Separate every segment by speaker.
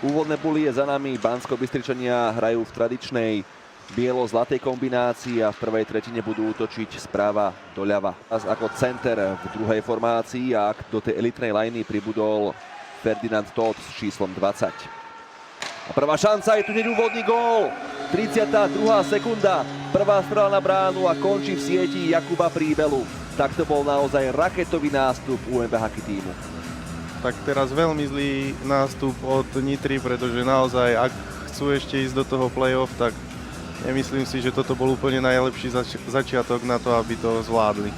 Speaker 1: Úvodné bulie za nami, Banskobystričania hrajú v tradičnej bielo-zlatej kombinácii a v prvej tretine budú útočiť správa doľava. Ako center v druhej formácii a do tej elitnej lajny pribudol Ferdinand Todt s číslom 20. A prvá šanca, je tu hneď úvodný gól. 32. sekunda, prvá strela na bránu a končí v sieti Jakuba Príbelu. Tak to bol naozaj raketový nástup UMB Hockey tímu.
Speaker 2: Tak teraz veľmi zlý nástup od Nitry, pretože naozaj, ak chcú ešte ísť do toho play-off, tak nemyslím si, že toto bol úplne najlepší začiatok na to, aby to zvládli.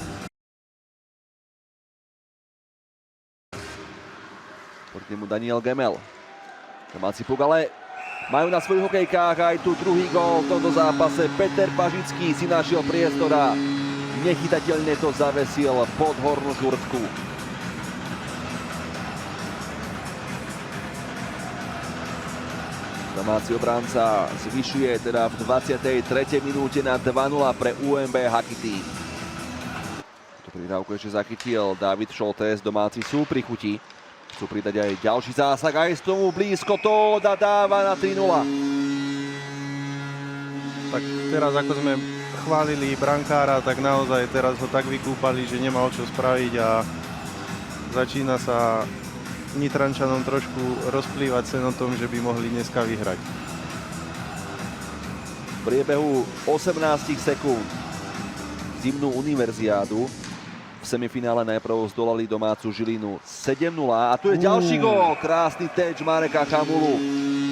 Speaker 1: Proti nemu Daniel Gemel. Domáci Puk, ale majú na svojich hokejkách aj tu druhý gól v tomto zápase. Peter Pažický si našiel priestor a nechytateľne to zavesil pod hornú žurtku. Domáci obránca zvyšuje teda v 23. minúte na 2-0 pre UMB Hockey Team. Tu prihrávku ešte zachytil David Šoltés, domáci sú pri chuti. Chcú pridať aj ďalší zásah, aj z tomu blízko to dáva na 3-0.
Speaker 2: Tak teraz ako sme chválili brankára, tak naozaj teraz ho tak vykúpali, že nemal čo spraviť a začína sa Nitrančanom trošku rozplývať sen o tom, že by mohli dneska vyhrať.
Speaker 1: V priebehu 18 sekúnd zimnú univerziádu v semifinále najprv zdolali domácu Žilinu 7-0 a tu je ďalší gól, krásny téč Mareka Chamulu,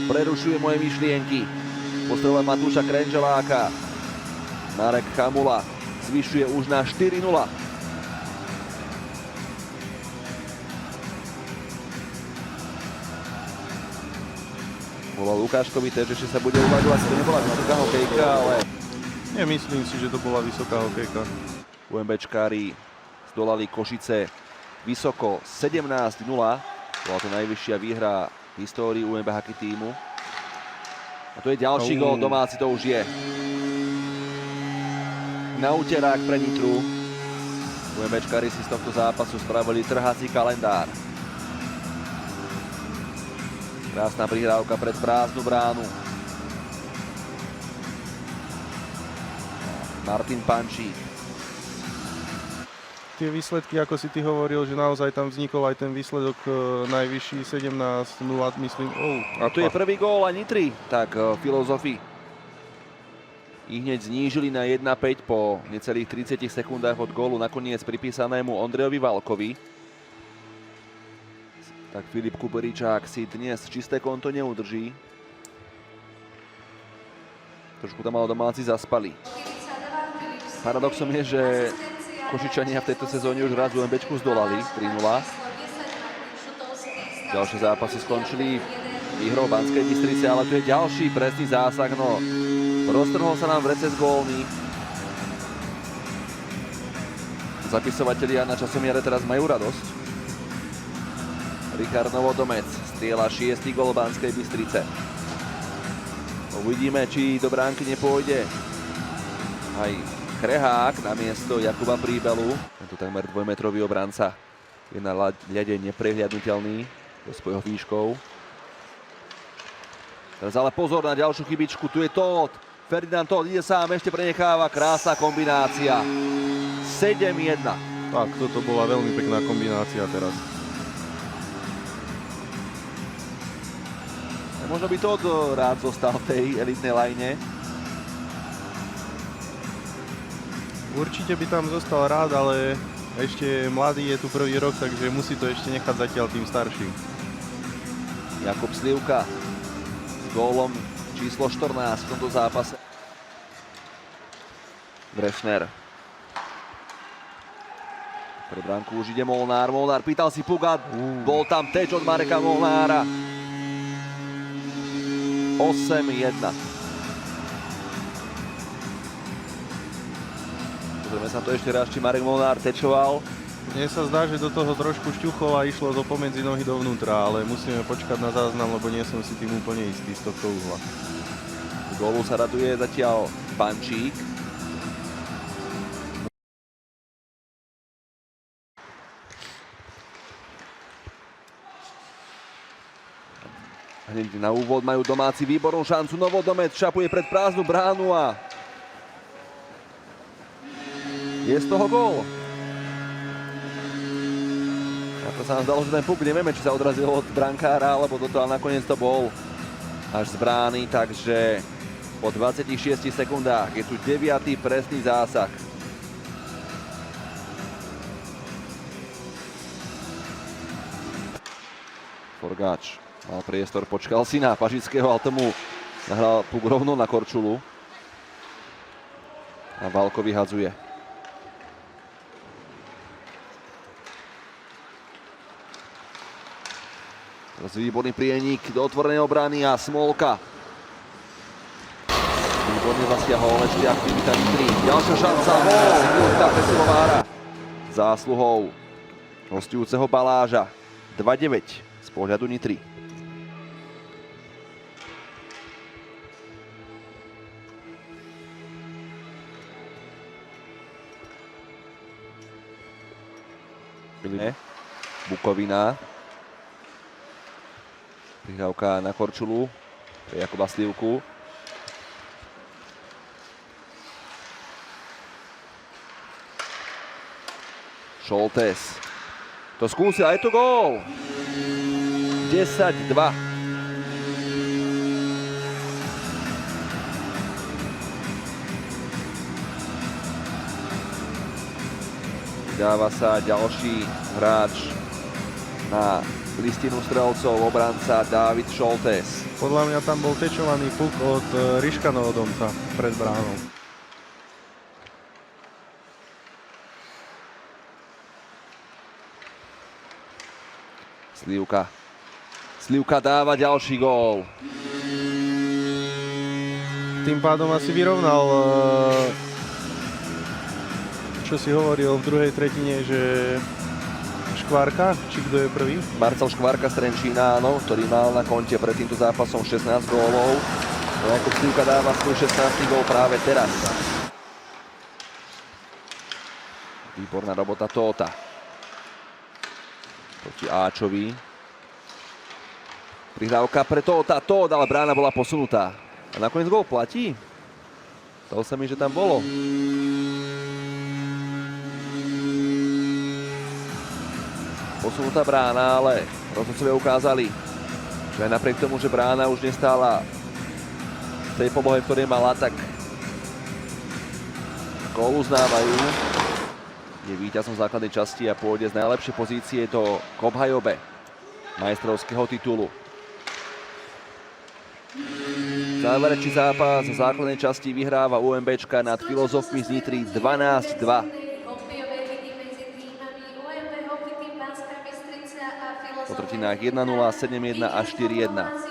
Speaker 1: prerušuje moje myšlienky, postreluje Matúša Krenželáka, Marek Chamula zvyšuje už na 4-0. Volal Lukáškovi též, ešte sa bude uvažovať, že to nebola vysoká hokejka, ale...
Speaker 2: Nemyslím si, že to bola vysoká hokejka.
Speaker 1: UMBčkári zdolali Košice vysoko 17-0. Bola to najvyššia výhra v histórii UMB Hockey tímu. A to je ďalší gól, domáci to už je. Na úterák pre Nitru. UMBčkári si z tohto zápasu spravili trhací kalendár. Krásna prihrávka pred prázdnu bránu. Martin Pančík.
Speaker 2: Tie výsledky, ako si ty hovoril, že naozaj tam vznikol aj ten výsledok najvyšší 17-0, myslím.
Speaker 1: A tu je prvý gól a Nitry. Tak filozofi ich hneď znížili na 1-5 po necelých 30 sekundách od gólu, nakoniec pripísanému Ondrejovi Valkovi. Tak Filip Kuberičák si dnes čisté konto neudrží. Trošku tam malo domáci zaspali. Paradoxom je, že Košičania v tejto sezóne už raz UMBčku zdolali 3-0. Ďalšie zápasy skončili výhrou Banskej Bystrice, ale tu je ďalší presný zásah, no roztrhol sa nám v rece z gólny. Zapisovatelia na časomiere teraz majú radosť. Richard Novodomec strieľa 6. gól Banskej Bystrice. Uvidíme, či do bránky nepôjde aj Krehák namiesto Jakuba Príbelu. Tento takmer dvojmetrový obranca je na ľade neprehliadnutelný so svojou výškou. Teraz ale pozor na ďalšiu chybičku, tu je Todt. Ferdinand Todt ide sám, ešte prenecháva, krásna kombinácia. 7-1.
Speaker 2: Tak, toto bola veľmi pekná kombinácia teraz.
Speaker 1: Možno by Todt rád zostal v tej elitnej lajne.
Speaker 2: Určite by tam zostal rád, ale ešte mladý je tu prvý rok, takže musí to ešte nechať zatiaľ tým starším.
Speaker 1: Jakub Slivka s gólom číslo 14 v tomto zápase. Brešner. Pre bránku už ide Molnár. Molnár pýtal si Pugat. Bol tam teč od Mareka Molnára. 8-1. Pozrieme sa to ešte raz, či Marek Molnár tečoval.
Speaker 2: Mne sa zdá, že do toho trošku šťuchol a išlo to pomedzi nohy dovnútra, ale musíme počkať na záznam, lebo nie som si tým úplne istý z tohto uhla.
Speaker 1: Z gólu sa raduje zatiaľ Pančík. Hneď na úvod majú domáci výbornú šancu. Novodomec šapuje pred prázdnu bránu a je z toho gól. Ako sa nám zdalo, že ten puk, nevieme, či sa odrazil od brankára, alebo toto, ale nakoniec to bol až z brány, takže po 26 sekundách je tu 9. presný zásah. Forgáč mal priestor, počkal si na Pažického, ale tomu nahral puk rovno na korčulu. A Valko vyhadzuje. Teraz výborný prienik do otvorenej obrany a Smolka. Výborne zasiahol ešte aktivita Nitry. Ďalšia šanca, gól! Minúta pre Silovára. Zásluhou hostujúceho Baláža. 2-9 z pohľadu Nitry. Bukovina. Prihrávka na Korčulu pre Jakuba Slivku. Šoltés. To skúsil a je to gól. 10-2. Dáva sa ďalší hráč na listinu strelcov, obranca Dávid Šoltés.
Speaker 2: Podľa mňa tam bol tečovaný puk od Ryška Novodomca pred bránou.
Speaker 1: Slivka dáva ďalší gól.
Speaker 2: Tým pádom asi vyrovnal, čo si hovoril v druhej tretine, že Škvárka, či kto je prvý?
Speaker 1: Marcel Škvárka z Trenčína, áno, ktorý mal na konte pred týmto zápasom 16 gólov. Jakub Slivka dáva svoj 16. gól práve teraz. Výborná robota Tóta. Proti Áčovi. Prihrávka pre Tóta, ale brána bola posunutá. A nakoniec gól platí? Stalo sa mi, že tam bolo. Posunutá brána, ale rozhodcovia ukázali, že aj napriek tomu, že brána už nestála v tej polohe, v ktorej mala, tak gól uznávajú. Je víťazom základnej časti a pôjde z najlepšej pozície do k obhajobe majstrovského titulu. Záverečný zápas v základnej časti vyhráva UMBčka nad Filozofmi z Nitry 12-2. Po tretinách 1-0, 7-1 a 4-1.